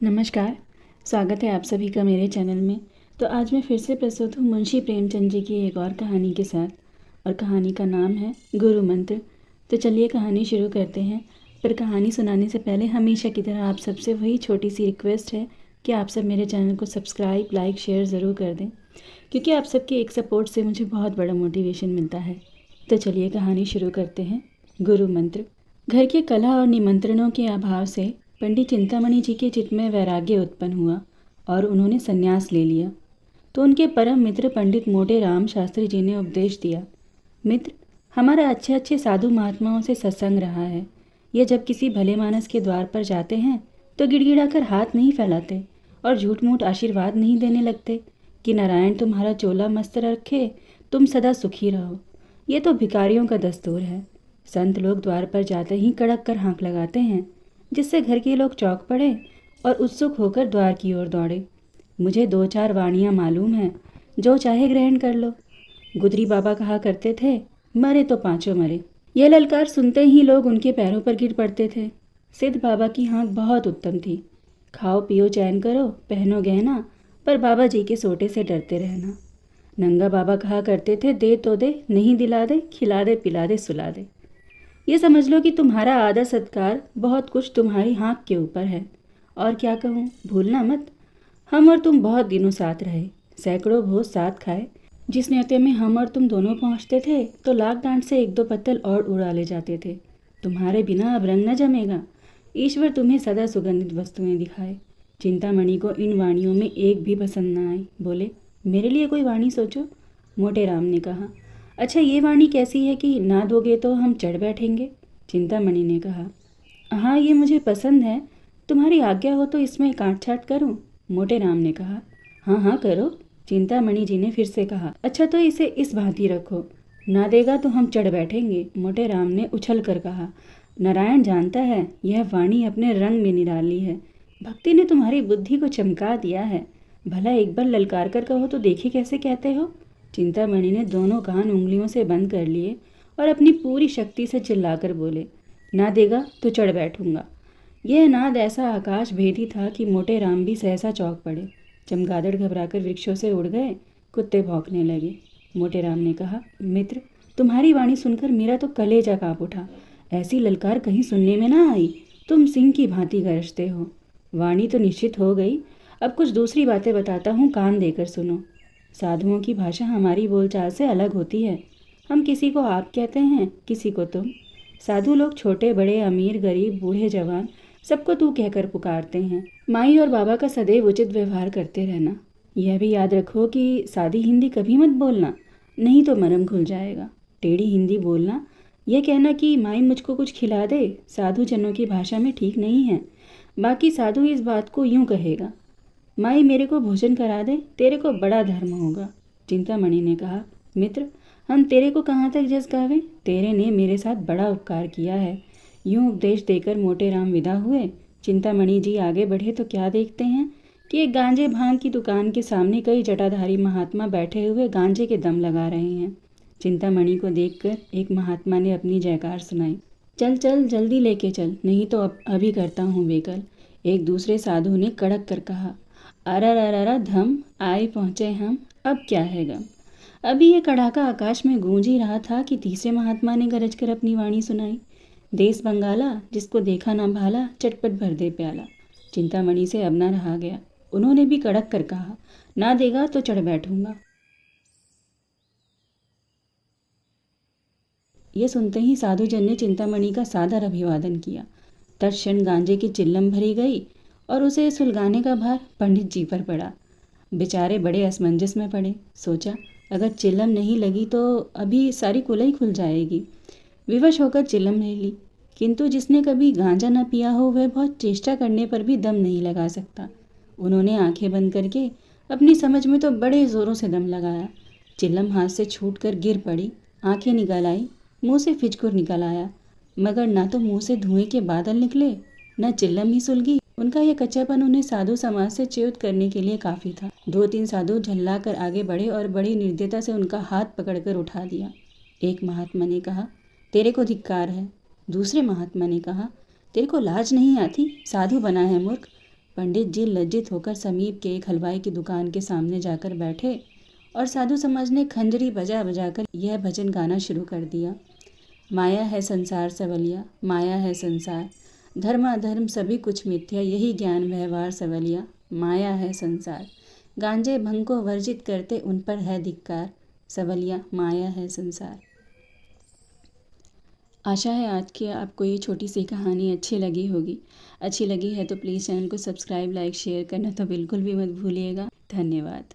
नमस्कार। स्वागत है आप सभी का मेरे चैनल में। तो आज मैं फिर से प्रस्तुत हूँ मुंशी प्रेमचंद जी की एक और कहानी के साथ, और कहानी का नाम है गुरु मंत्र। तो चलिए कहानी शुरू करते हैं। पर कहानी सुनाने से पहले हमेशा की तरह आप सबसे वही छोटी सी रिक्वेस्ट है कि आप सब मेरे चैनल को सब्सक्राइब, लाइक, शेयर ज़रूर कर दें, क्योंकि आप सबके एक सपोर्ट से मुझे बहुत बड़ा मोटिवेशन मिलता है। तो चलिए कहानी शुरू करते हैं। गुरु मंत्र। घर के कला और निमंत्रणों के अभाव से पंडित चिंतामणि जी के चित्त में वैराग्य उत्पन्न हुआ और उन्होंने संन्यास ले लिया। तो उनके परम मित्र पंडित मोटे राम शास्त्री जी ने उपदेश दिया, मित्र, हमारा अच्छे अच्छे साधु महात्माओं से सत्संग रहा है। ये जब किसी भले मानस के द्वार पर जाते हैं तो गिड़गिड़ाकर हाथ नहीं फैलाते और झूठ मूठ आशीर्वाद नहीं देने लगते कि नारायण तुम्हारा चोला मस्त रखे, तुम सदा सुखी रहो। ये तो भिखारियों का दस्तूर है। संत लोग द्वार पर जाते ही कड़क कर हाँक लगाते हैं, जिससे घर के लोग चौंक पड़े और उत्सुक होकर द्वार की ओर दौड़े। मुझे 2-4 वाणियाँ मालूम हैं, जो चाहे ग्रहण कर लो। गुदरी बाबा कहा करते थे, मरे तो पांचों मरे। यह ललकार सुनते ही लोग उनके पैरों पर गिर पड़ते थे। सिद्ध बाबा की हाँक बहुत उत्तम थी। खाओ पियो चैन करो, पहनो गहना, पर बाबा जी के सोटे से डरते रहना। नंगा बाबा कहा करते थे, दे तो दे, नहीं दिला दे, खिला दे, पिला दे, सुला दे। ये समझ लो कि तुम्हारा आदर सत्कार बहुत कुछ तुम्हारी हाँक के ऊपर है। और क्या कहूँ, भूलना मत, हम और तुम बहुत दिनों साथ रहे, सैकड़ों भोज साथ खाए। जिस न्योते में हम और तुम दोनों पहुँचते थे तो लाख डांट से 1-2 पत्तल और उड़ा ले जाते थे। तुम्हारे बिना अब रंग न जमेगा। ईश्वर तुम्हें सदा सुगंधित वस्तुएं दिखाए। चिंतामणि को इन वाणियों में एक भी पसंद न आई। बोले, मेरे लिए कोई वाणी सोचो। मोटे राम ने कहा, अच्छा ये वाणी कैसी है कि ना दोगे तो हम चढ़ बैठेंगे। चिंतामणि ने कहा, हाँ ये मुझे पसंद है, तुम्हारी आज्ञा हो तो इसमें काट छाट करूं। मोटे राम ने कहा, हाँ हाँ करो। चिंतामणि जी ने फिर से कहा, अच्छा तो इसे इस भांति रखो, ना देगा तो हम चढ़ बैठेंगे। मोटे राम ने उछल कर कहा, नारायण जानता है यह वाणी अपने रंग में निराली है। भक्ति ने तुम्हारी बुद्धि को चमका दिया है। भला एक बार ललकार कर कहो तो देखिए कैसे कहते हो। चिंतामणि ने दोनों कान उंगलियों से बंद कर लिए और अपनी पूरी शक्ति से चिल्लाकर बोले, ना देगा तो चढ़ बैठूंगा। यह नाद ऐसा आकाश भेदी था कि मोटे राम भी सहसा चौंक पड़े। चमगादड़ घबराकर वृक्षों से उड़ गए, कुत्ते भौंकने लगे। मोटे राम ने कहा, मित्र, तुम्हारी वाणी सुनकर मेरा तो कलेजा कांप उठा। ऐसी ललकार कहीं सुनने में ना आई। तुम सिंह की भांति गरजते हो। वाणी तो निश्चित हो गई, अब कुछ दूसरी बातें बताता हूँ, कान देकर सुनो। साधुओं की भाषा हमारी बोलचाल से अलग होती है। हम किसी को आप कहते हैं, किसी को तुम। साधु लोग छोटे बड़े, अमीर गरीब, बूढ़े जवान, सबको तू कहकर पुकारते हैं। माई और बाबा का सदैव उचित व्यवहार करते रहना। यह भी याद रखो कि सादी हिंदी कभी मत बोलना, नहीं तो मरम खुल जाएगा। टेढ़ी हिंदी बोलना, यह कहना कि माई मुझको कुछ खिला दे, साधु जनों की भाषा में ठीक नहीं है। बाकी साधु इस बात को यूं कहेगा, माई मेरे को भोजन करा दे, तेरे को बड़ा धर्म होगा। चिंतामणि ने कहा, मित्र, हम तेरे को कहाँ तक जस गावें, तेरे ने मेरे साथ बड़ा उपकार किया है। यूं उपदेश देकर मोटे राम विदा हुए। चिंतामणि जी आगे बढ़े तो क्या देखते हैं कि एक गांजे भांग की दुकान के सामने कई जटाधारी महात्मा बैठे हुए गांजे के दम लगा रहे हैं। चिंतामणि को देखकर एक महात्मा ने अपनी जयकार सुनाई, चल चल जल्दी लेके चल, नहीं तो अभी करता हूँ बेकल। एक दूसरे साधु ने कड़क कर कहा, अररररा धम, आए पहुँचे हम, अब क्या है गम। अभी ये कड़ाका आकाश में गूंज ही रहा था कि तीसरे महात्मा ने गरज कर अपनी वाणी सुनाई, देश बंगाला, जिसको देखा ना भाला, चटपट भर दे प्याला। चिंतामणि से अब ना रहा गया। उन्होंने भी कड़क कर कहा, ना देगा तो चढ़ बैठूंगा। ये सुनते ही साधुजन ने चिंतामणि का सादर अभिवादन किया। तत्क्षण गांजे की चिल्लम भरी गई और उसे सुलगाने का भार पंडित जी पर पड़ा। बेचारे बड़े असमंजस में पड़े। सोचा, अगर चिल्लम नहीं लगी तो अभी सारी कुलई खुल जाएगी। विवश होकर चिल्लम ले ली, किंतु जिसने कभी गांजा न पिया हो वह बहुत चेष्टा करने पर भी दम नहीं लगा सकता। उन्होंने आंखें बंद करके अपनी समझ में तो बड़े ज़ोरों से दम लगाया। चिल्लम हाथ से छूट कर गिर पड़ी। आंखें निकल आई, मुंह से फिचकुर निकल आया, मगर ना तो मुंह से धुएं के बादल निकले, न चिल्लम ही सुलगी। उनका यह कच्चापन उन्हें साधु समाज से च्युत करने के लिए काफ़ी था। 2-3 साधु झल्ला कर आगे बढ़े और बड़ी निर्दयता से उनका हाथ पकड़कर उठा दिया। एक महात्मा ने कहा, तेरे को धिक्कार है। दूसरे महात्मा ने कहा, तेरे को लाज नहीं आती, साधु बना है मूर्ख। पंडित जी लज्जित होकर समीप के एक हलवाई की दुकान के सामने जाकर बैठे और साधु समाज ने खंजरी बजा बजाकर यह भजन गाना शुरू कर दिया। माया है संसार सवलिया, माया है संसार, धर्म अधर्म सभी कुछ मिथ्या, यही ज्ञान व्यवहार सवलिया, माया है संसार, गांजे भंग को वर्जित करते उन पर है धिक्कार, सवलिया माया है संसार। आशा है आज की आपको ये छोटी सी कहानी अच्छी लगी होगी। अच्छी लगी है तो प्लीज़ चैनल को सब्सक्राइब, लाइक, शेयर करना तो बिल्कुल भी मत भूलिएगा। धन्यवाद।